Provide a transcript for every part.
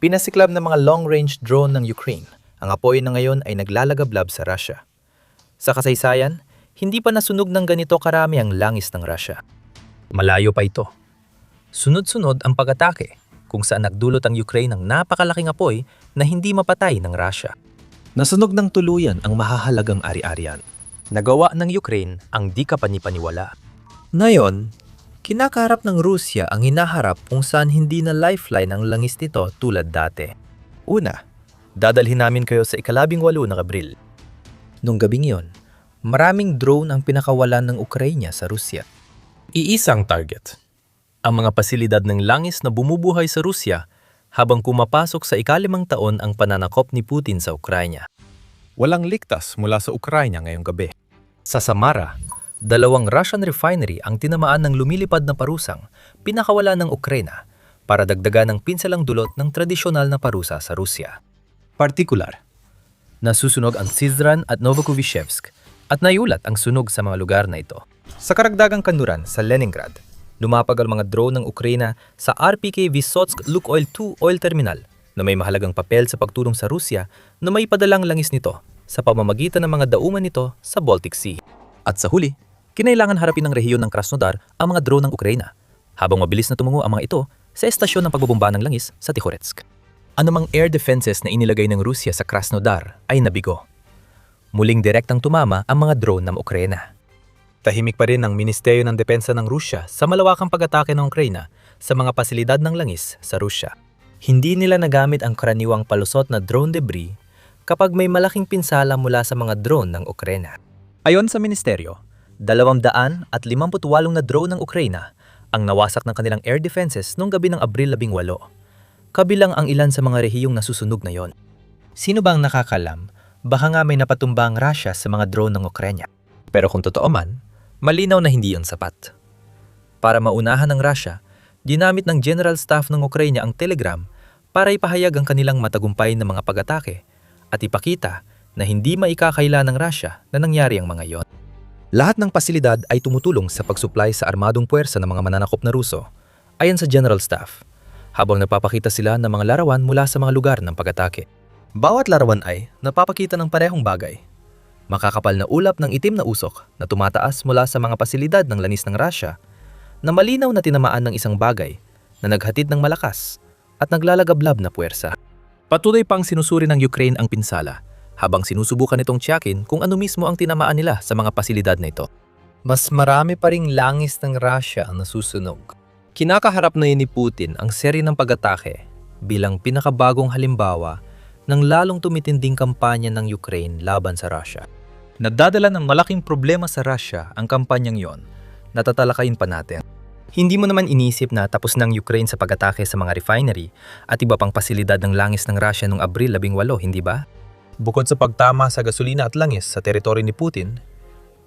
Pinasiklab ng mga long-range drone ng Ukraine. Ang apoy na ngayon ay naglalagablab sa Russia. Sa kasaysayan, hindi pa nasunog ng ganito karami ang langis ng Russia. Malayo pa ito. Sunod-sunod ang pag-atake kung saan nagdulot ang Ukraine ng napakalaking apoy na hindi mapatay ng Russia. Nasunog ng tuluyan ang mahahalagang ari-arian. Nagawa ng Ukraine ang di kapani-paniwala. Ngayon, kinakaharap ng Rusya ang hinaharap kung saan hindi na lifeline ang langis nito tulad dati. Una, dadalhin namin kayo sa ika-18 na Abril. Nung gabing yon, maraming drone ang pinakawalan ng Ukraine sa Rusya. Iisang target. Ang mga pasilidad ng langis na bumubuhay sa Rusya habang pumapasok sa ika-5 taon ang pananakop ni Putin sa Ukraine. Walang ligtas mula sa Ukraine ngayong gabi. Sa Samara, 2 Russian refinery ang tinamaan ng lumilipad na parusang pinakawala ng Ukraine para dagdagan ng pinsalang dulot ng tradisyonal na parusa sa Rusya. Partikular, nasusunog ang Syzran at Novokovishevsk at nayulat ang sunog sa mga lugar na ito. Sa karagdagang kanluran sa Leningrad, lumapag ang mga drone ng Ukraine sa RPK Vysotsk Lukoil 2 oil terminal na may mahalagang papel sa pagtulong sa Rusya na may padalang langis nito sa pamamagitan ng mga dauman nito sa Baltic Sea. At sa huli, kinailangan harapin ng rehiyon ng Krasnodar ang mga drone ng Ukraine habang mabilis na tumungo ang mga ito sa estasyon ng pagbubomba ng langis sa Tikhoretsk. Anumang air defenses na inilagay ng Rusya sa Krasnodar ay nabigo. Muling direktang tumama ang mga drone ng Ukraine. Tahimik pa rin ang Ministeryo ng Depensa ng Rusya sa malawakang pag-atake ng Ukraine sa mga pasilidad ng langis sa Rusya. Hindi nila nagamit ang karaniwang palusot na drone debris kapag may malaking pinsala mula sa mga drone ng Ukraine. Ayon sa ministeryo, 258 na drone ng Ukraine ang nawasak ng kanilang air defenses noong gabi ng Abril 18, kabilang ang ilan sa mga rehiyong nasusunog na yon. Sino bang nakakalam, baka nga may napatumbang Russia sa mga drone ng Ukraine. Pero kung totoo man, malinaw na hindi yon sapat. Para maunahan ng Russia, ginamit ng General Staff ng Ukraine ang Telegram para ipahayag ang kanilang matagumpay na mga pag-atake at ipakita na hindi maikakaila ng Russia na nangyari ang mga yon. Lahat ng pasilidad ay tumutulong sa pagsupply sa armadong puwersa ng mga mananakop na Ruso, ayon sa General Staff, habang napapakita sila ng mga larawan mula sa mga lugar ng pag-atake. Bawat larawan ay napapakita ng parehong bagay. Makakapal na ulap ng itim na usok na tumataas mula sa mga pasilidad ng langis ng Russia na malinaw na tinamaan ng isang bagay na naghatid ng malakas at naglalagablab na puwersa. Patuloy pang sinusuri ng Ukraine ang pinsala habang sinusubukan nitong tiyakin kung ano mismo ang tinamaan nila sa mga pasilidad na ito. Mas marami pa ring langis ng Russia ang nasusunog. Kinakaharap na ni Putin ang seri ng pag-atake bilang pinakabagong halimbawa ng lalong tumitinding kampanya ng Ukraine laban sa Russia. Nadadala ng malaking problema sa Russia ang kampanyang yon na tatalakayin pa natin. Hindi mo naman inisip na tapos ng Ukraine sa pag-atake sa mga refinery at iba pang pasilidad ng langis ng Russia noong Abril 18, hindi ba? Bukod sa pagtama sa gasolina at langis sa teritoryo ni Putin,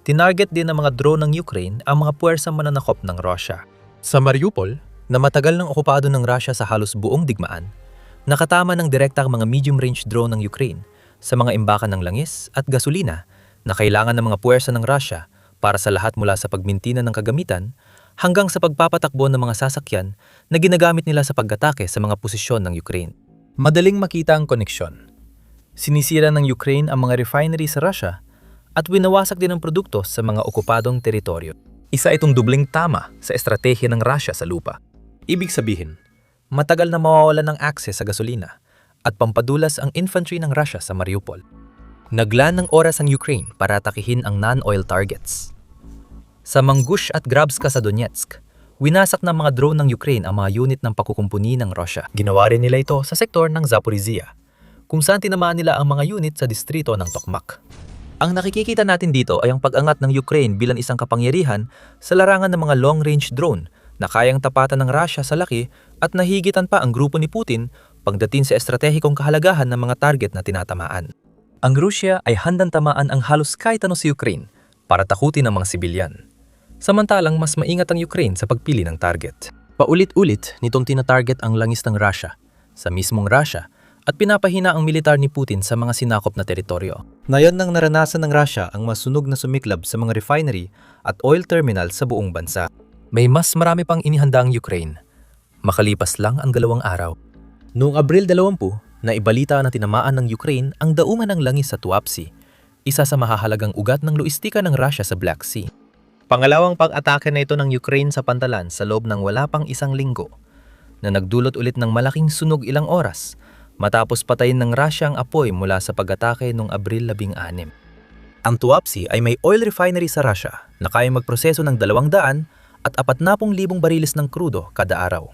tinarget din ng mga drone ng Ukraine ang mga puwersang mananakop ng Russia. Sa Mariupol, na matagal nang okupado ng Russia sa halos buong digmaan, nakatama ng direkta ang mga medium-range drone ng Ukraine sa mga imbakan ng langis at gasolina na kailangan ng mga puwersa ng Russia para sa lahat mula sa pagmintina ng kagamitan hanggang sa pagpapatakbo ng mga sasakyan na ginagamit nila sa pag-atake sa mga posisyon ng Ukraine. Madaling makita ang koneksyon. Sinisira ng Ukraine ang mga refinery sa Russia at winawasak din ang produkto sa mga okupadong teritoryo. Isa itong dubling tama sa estratehiya ng Russia sa lupa. Ibig sabihin, matagal na mawawalan ng akses sa gasolina at pampadulas ang infantry ng Russia sa Mariupol. Naglaan ng oras ang Ukraine para atakihin ang non-oil targets. Sa Mangush at Grabska sa Donetsk, winasak ng mga drone ng Ukraine ang mga unit ng pakukumpuni ng Russia. Ginawa rin nila ito sa sektor ng Zaporizhia, kung saan tinamaan nila ang mga unit sa distrito ng Tokmak. Ang nakikita natin dito ay ang pag-angat ng Ukraine bilang isang kapangyarihan sa larangan ng mga long-range drone na kayang tapatan ng Russia sa laki at nahigitan pa ang grupo ni Putin pagdating sa estratehikong kahalagahan ng mga target na tinatamaan. Ang Russia ay handang tamaan ang halos kahit ano sa Ukraine para takutin ang mga sibilyan. Samantalang mas maingat ang Ukraine sa pagpili ng target. Paulit-ulit nitong tinatarget ang langis ng Russia sa mismong Russia at pinapahina ang militar ni Putin sa mga sinakop na teritoryo. Ngayon nang naranasan ng Russia ang masunog na sumiklab sa mga refinery at oil terminal sa buong bansa. May mas marami pang inihanda ang Ukraine. Makalipas lang ang 2 araw. Noong Abril 20, naibalita na tinamaan ng Ukraine ang daungan ng langis sa Tuapse, isa sa mahahalagang ugat ng loistika ng Russia sa Black Sea. Pangalawang pag-atake na ito ng Ukraine sa pantalan sa loob ng wala pang isang linggo, na nagdulot ulit ng malaking sunog ilang oras matapos patayin ng Russia ang apoy mula sa pag-atake noong Abril 16. Ang Tuapse ay may oil refinery sa Russia na kayang magproseso ng 200 at 40,000 bariles ng krudo kada araw.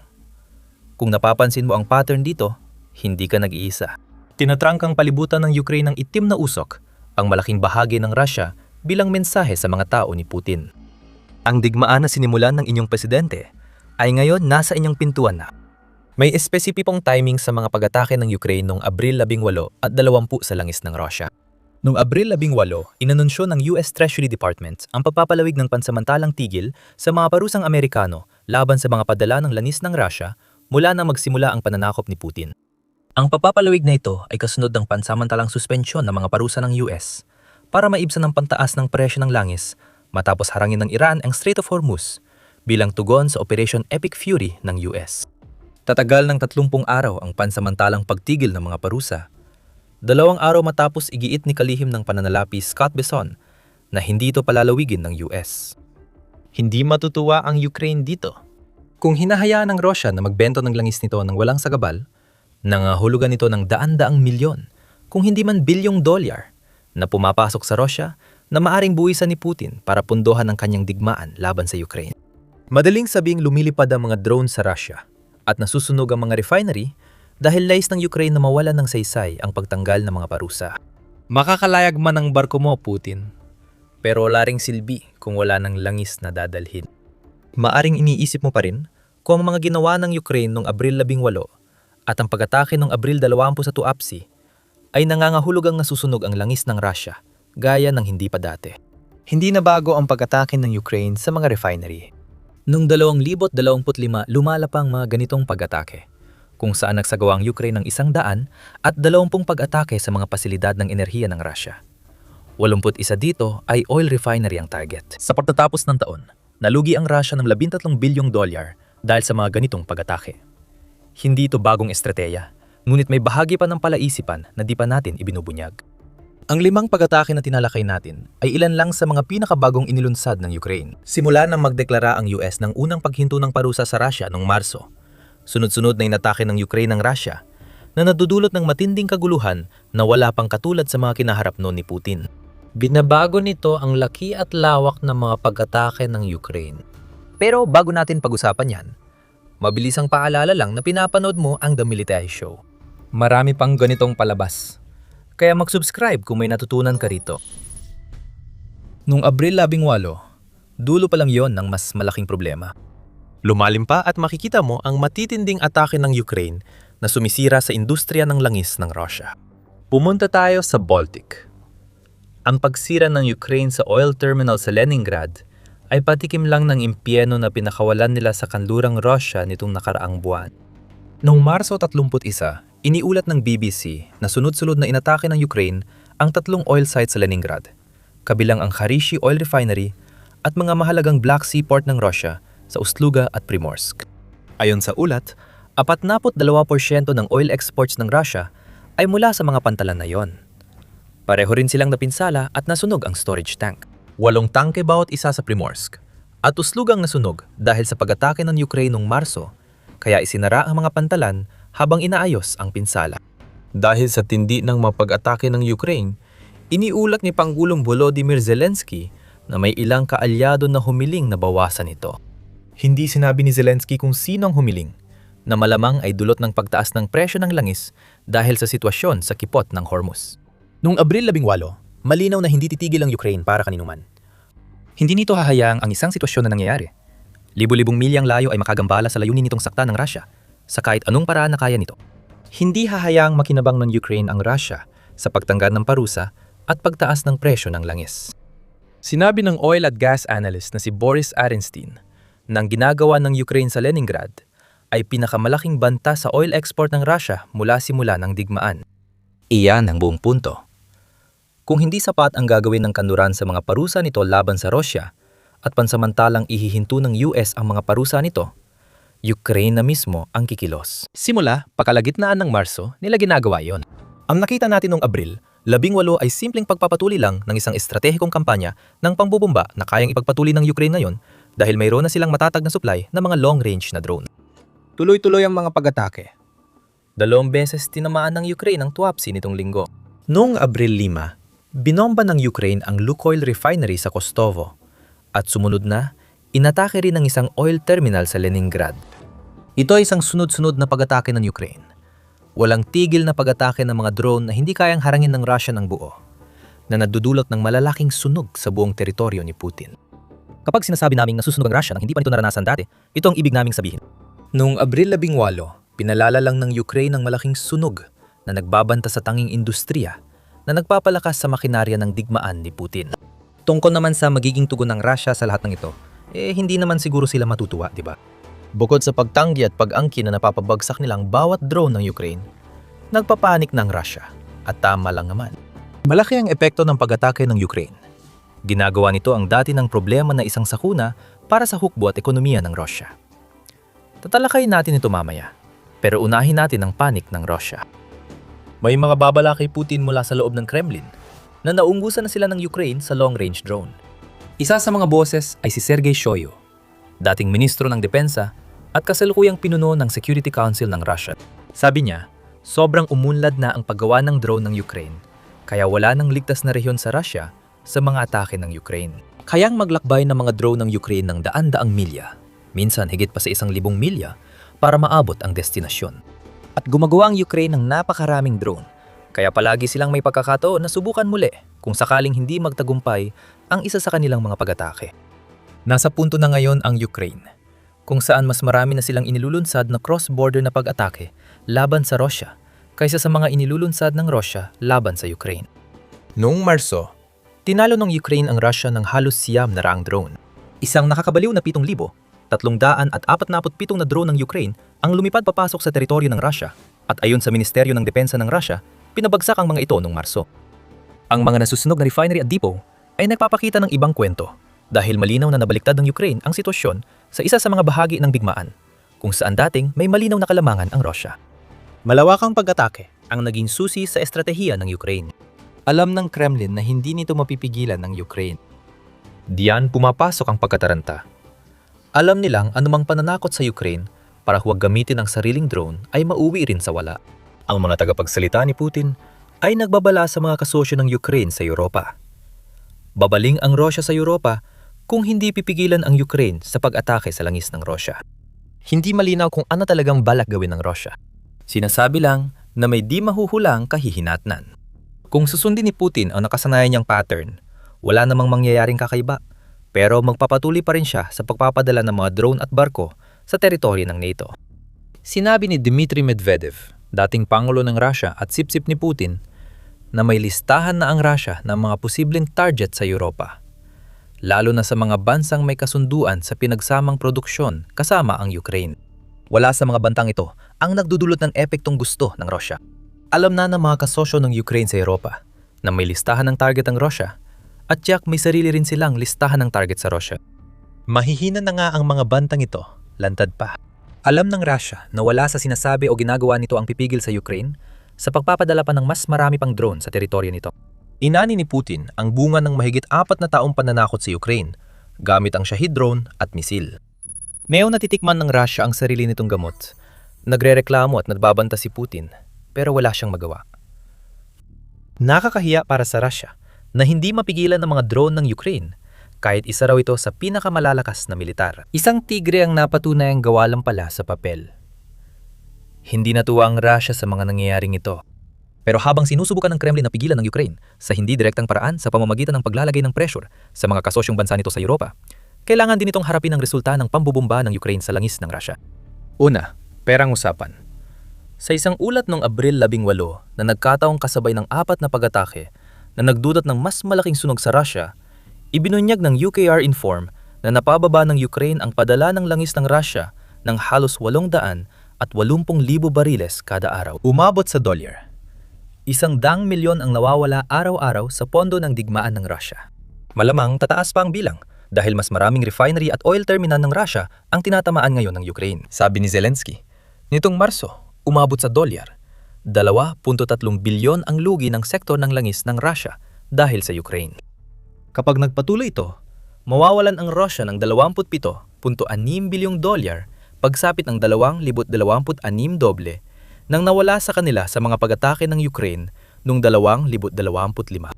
Kung napapansin mo ang pattern dito, hindi ka nag-iisa. Tinatrangkang palibutan ng Ukraine ng itim na usok ang malaking bahagi ng Russia bilang mensahe sa mga tao ni Putin. Ang digmaan na sinimulan ng inyong presidente ay ngayon nasa inyong pintuan na. May espesipikong timing sa mga pag-atake ng Ukraine noong Abril 18 at 20 sa langis ng Russia. Noong Abril 18, inanunsyo ng US Treasury Department ang pagpapalawig ng pansamantalang tigil sa mga parusang Amerikano laban sa mga padala ng langis ng Russia mula nang magsimula ang pananakop ni Putin. Ang pagpapalawig na ito ay kasunod ng pansamantalang suspensyon ng mga parusa ng US para maibsan ang pantaas ng presyo ng langis matapos harangin ng Iran ang Strait of Hormuz bilang tugon sa Operation Epic Fury ng US. Tatagal ng 30 araw ang pansamantalang pagtigil ng mga parusa. 2 araw matapos igiit ni kalihim ng pananalapi Scott Bessent na hindi ito palalawigin ng US. Hindi matutuwa ang Ukraine dito. Kung hinahayaan ng Russia na magbento ng langis nito ng walang sagabal, nangahulugan nito ng daan-daang milyon, kung hindi man bilyong dolyar, na pumapasok sa Russia na maaring buwisan ni Putin para pundohan ang kanyang digmaan laban sa Ukraine. Madaling sabing lumilipad ang mga drone sa Russia at nasusunog ang mga refinery dahil nais ng Ukraine na mawalan ng saysay ang pagtanggal ng mga parusa. Makakalayag man ang barko mo, Putin, pero wala ring silbi kung wala ng langis na dadalhin. Maaring iniisip mo pa rin kung ang mga ginawa ng Ukraine noong Abril 18 at ang pag-atake noong Abril 20 sa Tuapse ay nangangahulugang nasusunog ang langis ng Russia gaya ng hindi pa dati. Hindi na bago ang pag-atake ng Ukraine sa mga refinery. Noong 2025, lumalapang mga ganitong pag-atake, kung saan nagsagawa ang Ukraine ng 100 at 20 pag-atake sa mga pasilidad ng enerhiya ng Russia. 81 dito ay oil refinery ang target. Sa pagtatapos ng taon, nalugi ang Russia ng $13 bilyong dahil sa mga ganitong pag-atake. Hindi ito bagong estratehiya, ngunit may bahagi pa ng palaisipan na di pa natin ibinubunyag. Ang 5 pag-atake na tinalakay natin ay ilan lang sa mga pinakabagong inilunsad ng Ukraine. Simula nang magdeklara ang US ng unang paghinto ng parusa sa Russia noong Marso, sunod-sunod na inatake ng Ukraine ng Russia na nadudulot ng matinding kaguluhan na wala pang katulad sa mga kinaharap noon ni Putin. Binabago nito ang laki at lawak ng mga pag-atake ng Ukraine. Pero bago natin pag-usapan yan, mabilisang paalala lang na pinapanood mo ang The Military Show. Marami pang ganitong palabas, kaya mag-subscribe kung may natutunan ka rito. Noong Abril 18, dulo pa lang yon ng mas malaking problema. Lumalim pa at makikita mo ang matitinding atake ng Ukraine na sumisira sa industriya ng langis ng Russia. Pumunta tayo sa Baltic. Ang pagsira ng Ukraine sa oil terminal sa Leningrad ay patikim lang ng impyerno na pinakawalan nila sa kanlurang Russia nitong nakaraang buwan. Noong Marso 31, iniulat ng BBC na sunod-sunod na inatake ng Ukraine ang 3 oil sites sa Leningrad, kabilang ang Kharishi Oil Refinery at mga mahalagang Black Sea port ng Russia sa Ust-Luga at Primorsk. Ayon sa ulat, 42% ng oil exports ng Russia ay mula sa mga pantalan na yon. Pareho rin silang napinsala at nasunog ang storage tank. 8 tangke bawat isa sa Primorsk at Ust-Lugang nasunog dahil sa pag-atake ng Ukraine noong Marso, kaya isinara ang mga pantalan habang inaayos ang pinsala. Dahil sa tindi ng mga pag-atake ng Ukraine, iniulat ni Pangulong Volodymyr Zelensky na may ilang kaalyado na humiling na bawasan ito. Hindi sinabi ni Zelensky kung sino ang humiling, na malamang ay dulot ng pagtaas ng presyo ng langis dahil sa sitwasyon sa kipot ng Hormuz. Noong Abril 18, malinaw na hindi titigil ang Ukraine para kaninuman. Hindi nito hahayaang ang isang sitwasyon na nangyayari. Libu-libong milyang layo ay makagambala sa layunin nitong sakta ng Russia sa kahit anong paraan na kaya nito. Hindi hahayaang makinabang ng Ukraine ang Russia sa pagtanggal ng parusa at pagtaas ng presyo ng langis. Sinabi ng oil at gas analyst na si Boris Arenstein na ang ginagawa ng Ukraine sa Leningrad ay pinakamalaking banta sa oil export ng Russia mula simula ng digmaan. Iyan ang buong punto. Kung hindi sapat ang gagawin ng kanluran sa mga parusa nito laban sa Russia at pansamantalang ihihinto ng US ang mga parusa nito, Ukraine na mismo ang kikilos. Simula, pakalagitnaan ng Marso, nila ginagawa yon. Ang nakita natin noong Abril, 18 ay simpleng pagpapatuloy lang ng isang estratehikong kampanya ng pangbubumba na kayang ipagpatuloy ng Ukraine ngayon dahil mayroon na silang matatag na supply ng mga long-range na drone. Tuloy-tuloy ang mga pag-atake. 2 beses tinamaan ng Ukraine ang Tuapse nitong linggo. Noong Abril 5, binomba ng Ukraine ang Lukoil refinery sa Kostovo at sumunod na, inatake rin ang isang oil terminal sa Leningrad. Ito ay isang sunod-sunod na pag-atake ng Ukraine. Walang tigil na pag-atake ng mga drone na hindi kayang harangin ng Russia ng buo, na nadudulot ng malalaking sunog sa buong teritoryo ni Putin. Kapag sinasabi naming nasusunog ang Russia nang hindi pa nito naranasan dati, ito ang ibig naming sabihin. Noong Abril 18, pinalala lang ng Ukraine ng malaking sunog na nagbabanta sa tanging industriya na nagpapalakas sa makinarya ng digmaan ni Putin. Tungkol naman sa magiging tugon ng Russia sa lahat ng ito, hindi naman siguro sila matutuwa, di ba? Bukod sa pagtanggi at pag-angkin na napapabagsak nilang bawat drone ng Ukraine, nagpapanik ng Russia at tama lang naman. Malaki ang epekto ng pag-atake ng Ukraine. Ginagawa nito ang dati ng problema na isang sakuna para sa hukbo at ekonomiya ng Russia. Tatalakayin natin ito mamaya, pero unahin natin ang panik ng Russia. May mga babala kay Putin mula sa loob ng Kremlin na naunggusan na sila ng Ukraine sa long-range drone. Isa sa mga boses ay si Sergei Shoigu, dating ministro ng depensa at kasalukuyang pinuno ng Security Council ng Russia. Sabi niya, sobrang umunlad na ang paggawa ng drone ng Ukraine, kaya wala nang ligtas na rehiyon sa Russia sa mga atake ng Ukraine. Kayang maglakbay ng mga drone ng Ukraine ng daan-daang milya, minsan higit pa sa 1,000 milya, para maabot ang destinasyon. At gumagawa ang Ukraine ng napakaraming drone, kaya palagi silang may pagkakataon na subukan muli kung sakaling hindi magtagumpay ang isa sa kanilang mga pag-atake. Nasa punto na ngayon ang Ukraine, kung saan mas marami na silang inilulunsad na cross-border na pag-atake laban sa Russia kaysa sa mga inilulunsad ng Russia laban sa Ukraine. Noong Marso, tinalo ng Ukraine ang Russia ng halos 900 drone. Isang nakakabaliw na 7,347 na drone ng Ukraine ang lumipad papasok sa teritoryo ng Russia at ayon sa Ministeryo ng Depensa ng Russia, pinabagsak ang mga ito noong Marso. Ang mga nasusunog na refinery at depot ay nagpapakita ng ibang kwento dahil malinaw na nabaliktad ng Ukraine ang sitwasyon sa isa sa mga bahagi ng digmaan, kung saan dating may malinaw na kalamangan ang Russia. Malawakang pag-atake ang naging susi sa estratehiya ng Ukraine. Alam ng Kremlin na hindi nito mapipigilan ng Ukraine. Diyan pumapasok ang pagkataranta. Alam nilang anumang pananakot sa Ukraine para huwag gamitin ang sariling drone ay mauwi rin sa wala. Ang mga tagapagsalita ni Putin ay nagbabala sa mga kasosyo ng Ukraine sa Europa. Babaling ang Russia sa Europa kung hindi pipigilan ang Ukraine sa pag-atake sa langis ng Russia. Hindi malinaw kung ano talagang balak gawin ng Russia. Sinasabi lang na may di mahuhulang kahihinatnan. Kung susundin ni Putin ang nakasanayan niyang pattern, wala namang mangyayaring kakaiba, pero magpapatuloy pa rin siya sa pagpapadala ng mga drone at barko sa teritoryo ng NATO. Sinabi ni Dmitry Medvedev, dating Pangulo ng Russia at sipsip ni Putin, na may listahan na ang Russia ng mga posibleng target sa Europa, lalo na sa mga bansang may kasunduan sa pinagsamang produksyon kasama ang Ukraine. Wala sa mga bantang ito ang nagdudulot ng epektong gusto ng Russia. Alam na ng mga kasosyo ng Ukraine sa Europa na may listahan ng target ang Russia at tiyak may sarili rin silang listahan ng target sa Russia. Mahihina na nga ang mga bantang ito, lantad pa. Alam ng Russia na wala sa sinasabi o ginagawa nito ang pipigil sa Ukraine sa pagpapadala pa ng mas marami pang drone sa teritoryo nito. Inani ni Putin ang bunga ng mahigit 4 na taong pananakot sa Ukraine gamit ang Shahid drone at misil. Ngayon natitikman ng Russia ang sarili nitong gamot. Nagrereklamo at nagbabanta si Putin pero wala siyang magawa. Nakakahiya para sa Russia na hindi mapigilan ng mga drone ng Ukraine kahit isa raw ito sa pinakamalalakas na militar. Isang tigre ang napatunayang gawa lang pala sa papel. Hindi natuwa ang Russia sa mga nangyayaring ito. Pero habang sinusubukan ng Kremlin na pigilan ng Ukraine sa hindi direktang paraan sa pamamagitan ng paglalagay ng pressure sa mga kasosyong bansa nito sa Europa, kailangan din itong harapin ang resulta ng pambubomba ng Ukraine sa langis ng Russia. Una, perang usapan. Sa isang ulat noong Abril 18 na nagkataong kasabay ng 4 na pag-atake na nagdudot ng mas malaking sunog sa Russia, ibinunyag ng UKR Inform na napababa ng Ukraine ang padala ng langis ng Russia ng halos 800 at 80,000 bariles kada araw. Umabot sa dolyar. 100 milyon ang nawawala araw-araw sa pondo ng digmaan ng Russia. Malamang tataas pa ang bilang dahil mas maraming refinery at oil terminal ng Russia ang tinatamaan ngayon ng Ukraine. Sabi ni Zelensky, nitong Marso, umabot sa dolyar, 2.3 bilyon ang lugi ng sektor ng langis ng Russia dahil sa Ukraine. Kapag nagpatuloy ito, mawawalan ang Russia ng 27.6 bilyong dolyar pagsapit ng 2026 doble nang nawala sa kanila sa mga pag-atake ng Ukraine noong 2025.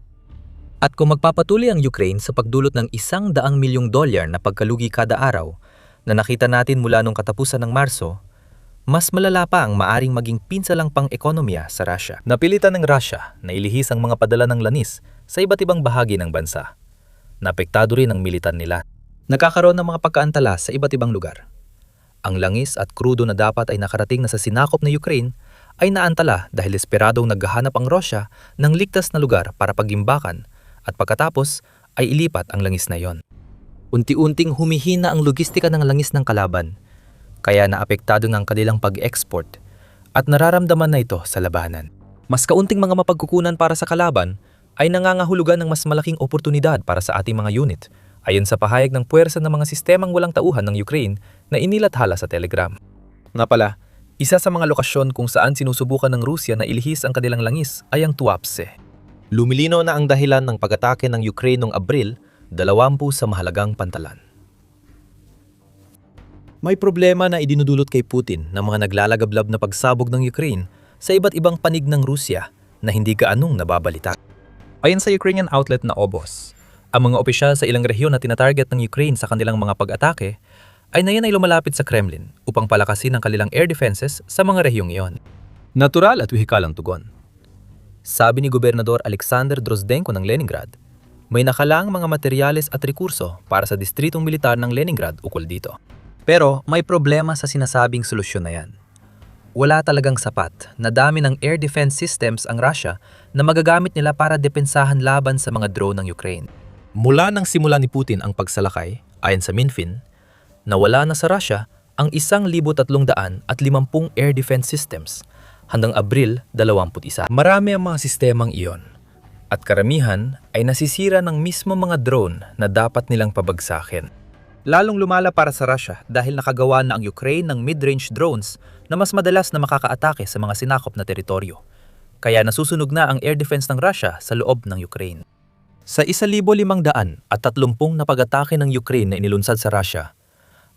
At kung magpapatuloy ang Ukraine sa pagdulot ng $100 milyong na pagkalugi kada araw na nakita natin mula noong katapusan ng Marso, mas malala pa ang maaring maging pinsalang pang-ekonomiya sa Russia. Napilitan ng Russia na ilihis ang mga padala ng langis sa iba't ibang bahagi ng bansa. Napektado rin ang militar nila. Nagkakaroon ng mga pagkaantala sa iba't ibang lugar. Ang langis at krudo na dapat ay nakarating na sa sinakop na Ukraine ay naantala dahil desperadong naghahanap ang Russia ng ligtas na lugar para pagimbakan at pagkatapos ay ilipat ang langis na iyon. Unti-unting humihina ang logistika ng langis ng kalaban, kaya naapektado ng kanilang pag-export at nararamdaman na ito sa labanan. Mas kaunting mga mapagkukunan para sa kalaban ay nangangahulugan ng mas malaking oportunidad para sa ating mga unit, ayon sa pahayag ng puwersa ng mga sistemang walang tauhan ng Ukraine na inilathala sa Telegram. Nga pala, isa sa mga lokasyon kung saan sinusubukan ng Rusya na ilihis ang kanilang langis ay ang Tuapse. Lumilino na ang dahilan ng pag-atake ng Ukraine noong Abril, 20 sa mahalagang pantalan. May problema na idinudulot kay Putin ng mga naglalagablab na pagsabog ng Ukraine sa iba't ibang panig ng Rusya na hindi gaanong nababalita. Ayon sa Ukrainian outlet na Obos, ang mga opisyal sa ilang rehiyon na tinatarget ng Ukraine sa kanilang mga pag-atake ay nayan ay lumalapit sa Kremlin upang palakasin ang kanilang air defenses sa mga rehiyong iyon. Natural at wihikalang tugon. Sabi ni Gobernador Alexander Drozdenko ng Leningrad, may nakalaang mga materyales at rekurso para sa distritong militar ng Leningrad ukol dito. Pero may problema sa sinasabing solusyon na yan. Wala talagang sapat na dami ng air defense systems ang Russia na magagamit nila para depensahan laban sa mga drone ng Ukraine. Mula nang simula ni Putin ang pagsalakay, ayon sa Minfin, nawala na sa Russia ang 1,350 air defense systems hanggang Abril 21. Marami ang mga sistemang iyon at karamihan ay nasisira ng mismo mga drone na dapat nilang pabagsakin. Lalong lumala para sa Russia dahil nakagawa na ang Ukraine ng mid-range drones na mas madalas na makakaatake sa mga sinakop na teritoryo. Kaya nasusunog na ang air defense ng Russia sa loob ng Ukraine. Sa 1,530 na pag-atake ng Ukraine na inilunsad sa Russia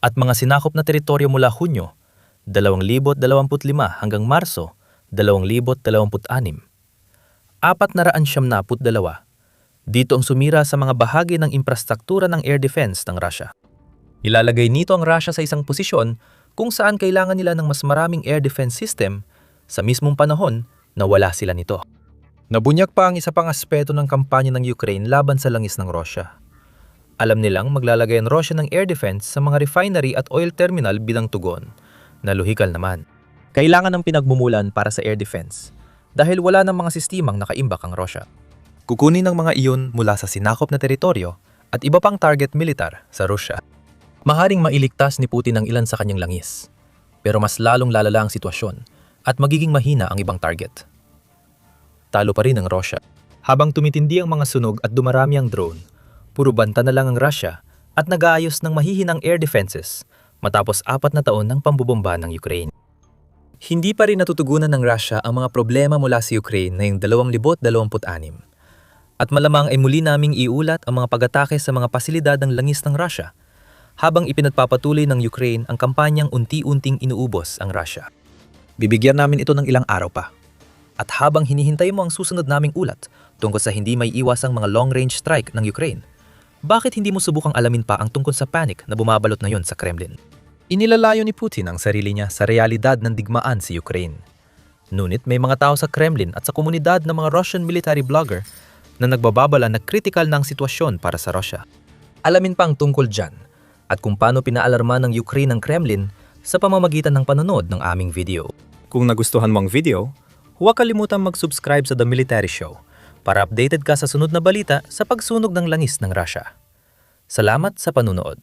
at mga sinakop na teritoryo mula Hunyo 2025 hanggang Marso 2026, 472 dito ang sumira sa mga bahagi ng infrastruktura ng air defense ng Russia. Ilalagay nito ang Russia sa isang posisyon kung saan kailangan nila ng mas maraming air defense system sa mismong panahon na wala sila nito. Nabunyak pa ang isa pang aspeto ng kampanya ng Ukraine laban sa langis ng Russia. Alam nilang maglalagay ang Russia ng air defense sa mga refinery at oil terminal bilang tugon, na lohikal naman. Kailangan ng pinagmumulan para sa air defense dahil wala ng mga sistemang nakaimbak ang Russia. Kukunin ng mga iyon mula sa sinakop na teritoryo at iba pang target militar sa Russia. Maharing mailigtas ni Putin ang ilan sa kanyang langis, pero mas lalong lalala ang sitwasyon at magiging mahina ang ibang target. Talo pa rin ang Russia. Habang tumitindi ang mga sunog at dumarami ang drone, puro banta na lang ang Russia at nag-aayos ng mahihinang air defenses matapos 4 na taon ng pambubomba ng Ukraine. Hindi pa rin natutugunan ng Russia ang mga problema mula sa Ukraine ngayong 2026. At malamang ay muli naming iulat ang mga pag-atake sa mga pasilidad ng langis ng Russia habang ipinagpapatuloy ng Ukraine ang kampanyang unti-unting inuubos ang Russia. Bibigyan namin ito ng ilang araw pa. At habang hinihintay mo ang susunod naming ulat tungkol sa hindi may iwasang mga long-range strike ng Ukraine, bakit hindi mo subukang alamin pa ang tungkol sa panic na bumabalot ngayon sa Kremlin? Inilalayo ni Putin ang sarili niya sa realidad ng digmaan sa Ukraine. Ngunit may mga tao sa Kremlin at sa komunidad ng mga Russian military blogger na nagbababala na kritikal na ang sitwasyon para sa Russia. Alamin pa ang tungkol dyan at kung paano pinaalarma ng Ukraine ang Kremlin sa pamamagitan ng panonood ng aming video. Kung nagustuhan mo ang video, huwag kalimutang mag-subscribe sa The Military Show para updated ka sa sunod na balita sa pagsunog ng langis ng Russia. Salamat sa panunood.